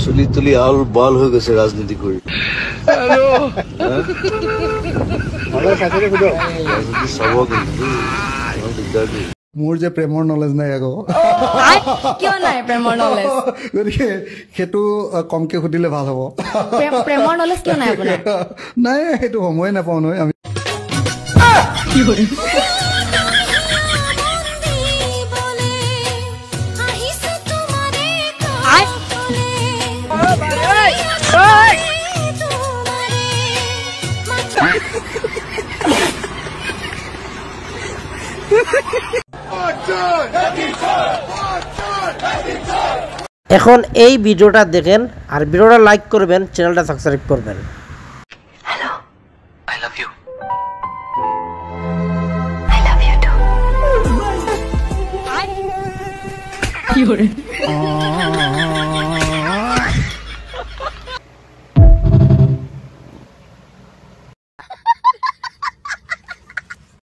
চুলি তুলি আল বাল হয়ে গেছে ৰাজনীতি কৰে চাব কিন্তু দিগদাৰ দিয়ে মোৰ যে প্ৰেমৰ নলেজ নাই আকৌ কিয় নাই প্ৰেমৰ নলেজ গতিকে সেইটো কমকে সুধিলে ভাল হ'ব প্ৰেমৰ নলেজ কিয় নাই আপোনাৰ নাই সেইটো সময় নাপাওঁ নহয় আমি এখন এই ভিডিওটা দেখেন আর ভিডিওটা লাইক করবেন চ্যানেলটা সাবস্ক্রাইব করবেন hello I love you I love you too কি হরে